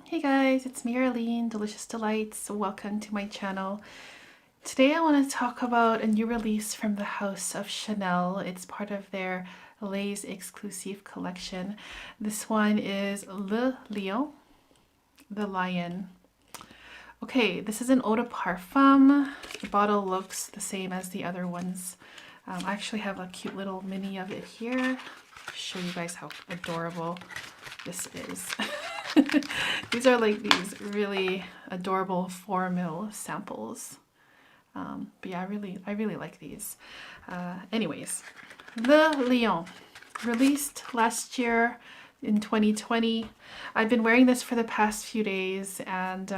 Hey guys, it's me Arlene, Delicious Delights. Welcome to my channel. Today I want to talk about a new release from the House of Chanel. It's part of their Les Exclusifs collection. This one is Le Lion, the lion. Okay, this is an eau de parfum. The bottle looks the same as the other ones. I actually have a cute little mini of it here. Show you guys how adorable this is. These are like these really adorable 4 ml samples. But yeah, I really like these. Anyways, Le Lion, released last year in 2020. I've been wearing this for the past few days, and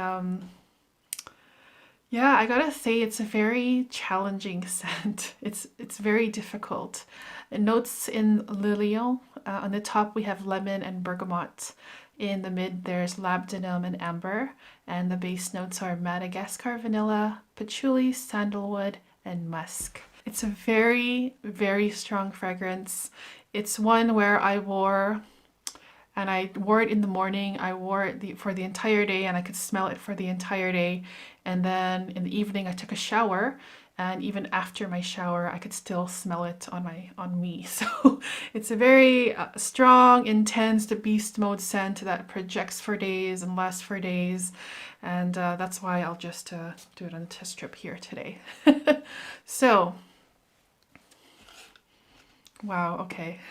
yeah, I gotta say it's a very challenging scent. It's very difficult. Notes in Le Lion. On the top we have lemon and bergamot. In the mid there's labdanum and amber, and the base notes are Madagascar vanilla, patchouli, sandalwood, and musk. It's a very, very strong fragrance. It's one where I wore it in the morning. I wore it for the entire day, and I could smell it for the entire day. And then in the evening I took a shower, and even after my shower I could still smell it on me. So it's a very strong, intense, the beast mode scent that projects for days and lasts for days, and that's why I'll just do it on a test strip here today. So wow, okay.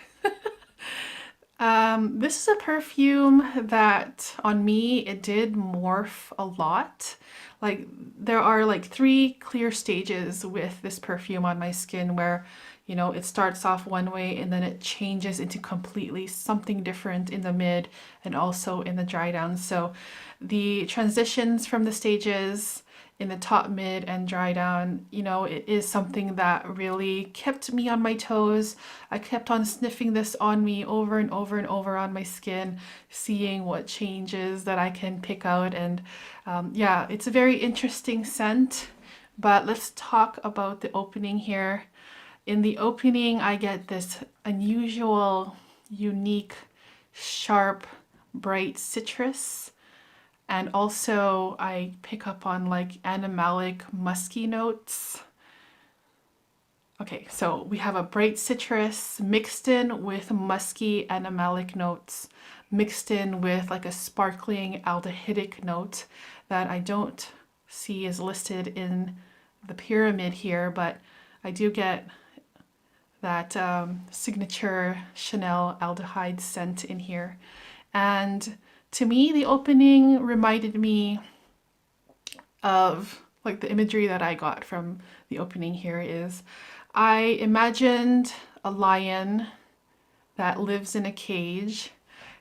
This is a perfume that on me, it did morph a lot. Like there are like 3 clear stages with this perfume on my skin where, you know, it starts off one way and then it changes into completely something different in the mid and also in the dry down. So the transitions from the stages in the top, mid, and dry down, you know, it is something that really kept me on my toes. I kept on sniffing this on me over and over and over on my skin, seeing what changes that I can pick out. And yeah, it's a very interesting scent, but let's talk about the opening here. In the opening, I get this unusual, unique, sharp, bright citrus. And also I pick up on like animalic musky notes. Okay, so we have a bright citrus mixed in with musky animalic notes, mixed in with like a sparkling aldehydic note that I don't see is listed in the pyramid here, but I do get that signature Chanel aldehyde scent in here. And to me, the opening reminded me of like the imagery that I got from the opening here is I imagined a lion that lives in a cage,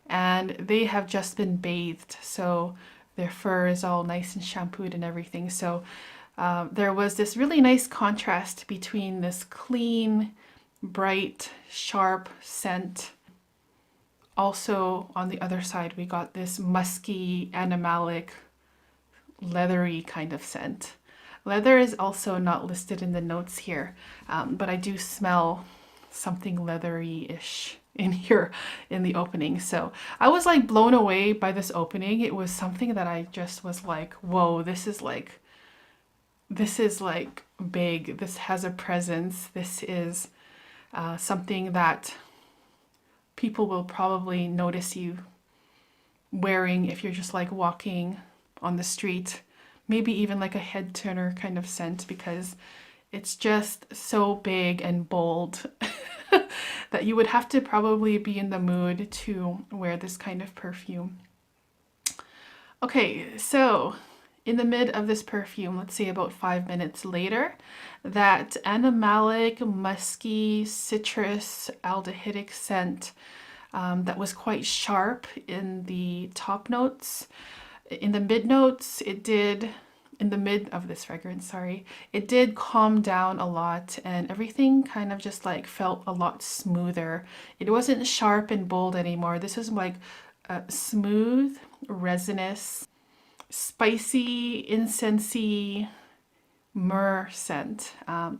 and they have just been bathed, so their fur is all nice and shampooed and everything. So there was this really nice contrast between this clean, bright, sharp scent. Also, on the other side, we got this musky, animalic, leathery kind of scent. Leather is also not listed in the notes here, but I do smell something leathery-ish in here in the opening. So I was like blown away by this opening. It was something that I just was like, whoa, this is like big. This has a presence. This is something that people will probably notice you wearing if you're just like walking on the street, maybe even like a head turner kind of scent, because it's just so big and bold that you would have to probably be in the mood to wear this kind of perfume. Okay, so in the mid of this perfume, let's say about 5 minutes later, that animalic, musky, citrus, aldehydic scent that was quite sharp in the top notes. In the mid notes, in the mid of this fragrance, sorry, it did calm down a lot, and everything kind of just like felt a lot smoother. It wasn't sharp and bold anymore. This was like a smooth, resinous, spicy, incensey myrrh scent.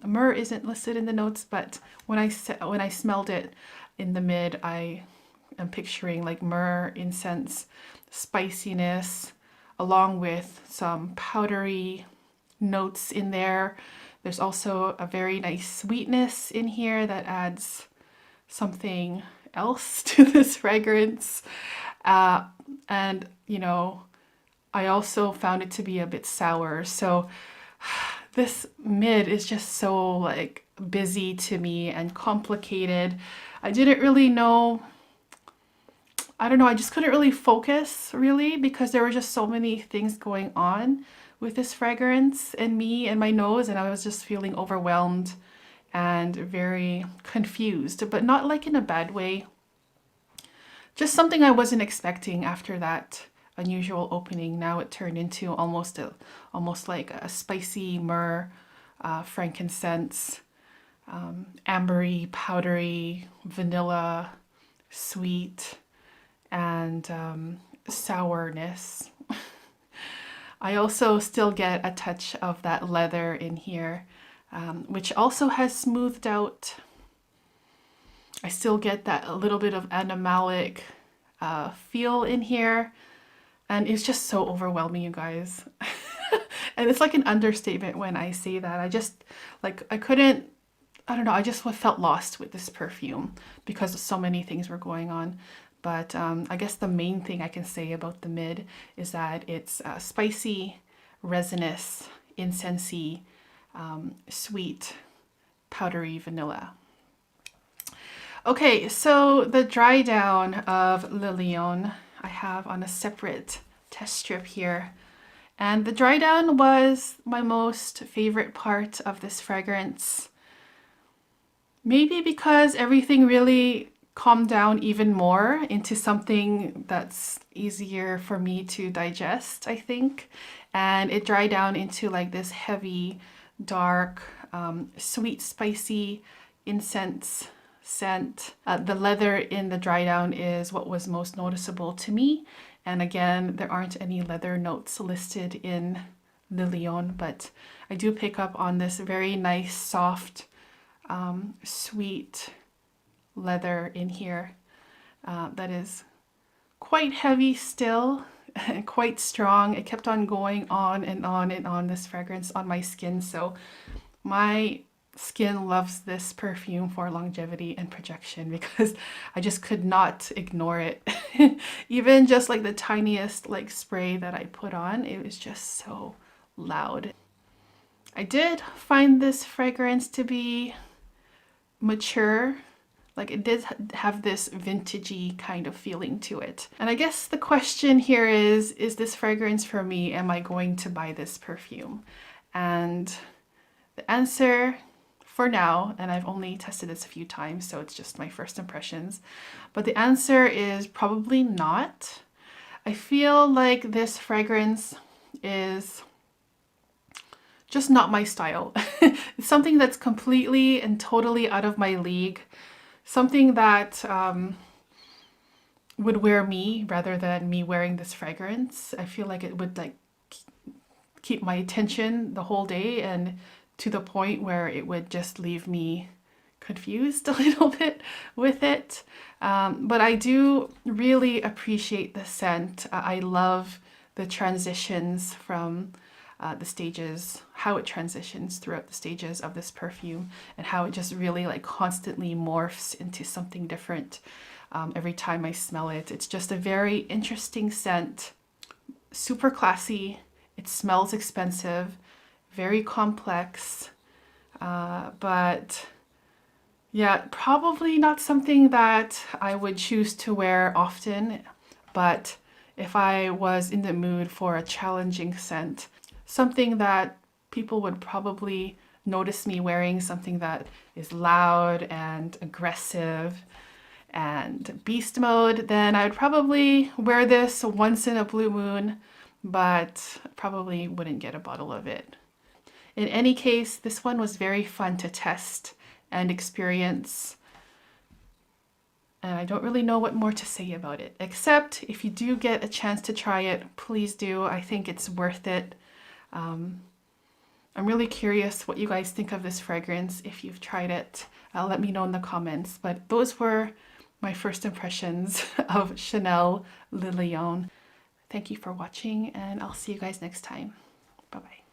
Myrrh isn't listed in the notes, but when I smelled it in the mid, I am picturing like myrrh, incense, spiciness along with some powdery notes in there. There's also a very nice sweetness in here that adds something else to this fragrance. And you know, I also found it to be a bit sour. So this mid is just so like busy to me and complicated. I didn't really know, I don't know, I just couldn't really focus really because there were just so many things going on with this fragrance and me and my nose, and I was just feeling overwhelmed and very confused, but not like in a bad way. Just something I wasn't expecting after that unusual opening. Now it turned into almost like a spicy myrrh, frankincense, ambery, powdery, vanilla, sweet, and sourness. I also still get a touch of that leather in here, which also has smoothed out. I still get that a little bit of animalic feel in here, and it's just so overwhelming, you guys. And it's like an understatement when I say that. I just, like, I don't know, I just felt lost with this perfume because so many things were going on. But I guess the main thing I can say about the mid is that it's spicy, resinous, incensey, sweet, powdery vanilla. Okay, so the Drydown of Le Lion I have on a separate test strip here. And the Drydown was my most favorite part of this fragrance. Maybe because everything really calmed down even more into something that's easier for me to digest, I think. And it dried down into like this heavy, dark, sweet, spicy incense scent. The leather in the Drydown is what was most noticeable to me. And again, there aren't any leather notes listed in Le Lion, but I do pick up on this very nice, soft, sweet leather in here that is quite heavy still and quite strong. It kept on going on and on and on, this fragrance on my skin. So my skin loves this perfume for longevity and projection because I just could not ignore it. Even just like the tiniest like spray that I put on, it was just so loud. I did find this fragrance to be mature. Like it did have this vintagey kind of feeling to it. And I guess the question here is this fragrance for me? Am I going to buy this perfume? And the answer for now, and I've only tested this a few times, so it's just my first impressions, but the answer is probably not. I feel like this fragrance is just not my style. It's something that's completely and totally out of my league. Something that would wear me rather than me wearing this fragrance. I feel like it would like keep my attention the whole day, and to the point where it would just leave me confused a little bit with it. But I do really appreciate the scent. I love the transitions from the stages, how it transitions throughout the stages of this perfume, and how it just really like constantly morphs into something different every time I smell it. It's just a very interesting scent, super classy. It smells expensive, very complex, but yeah, probably not something that I would choose to wear often. But if I was in the mood for a challenging scent, something that people would probably notice me wearing, something that is loud and aggressive and beast mode, then I would probably wear this once in a blue moon, but probably wouldn't get a bottle of it. In any case, this one was very fun to test and experience. And I don't really know what more to say about it, except if you do get a chance to try it, please do. I think it's worth it. I'm really curious what you guys think of this fragrance if you've tried it. Let me know in the comments. But those were my first impressions of Chanel Le Lion. Thank you for watching, and I'll see you guys next time. Bye bye.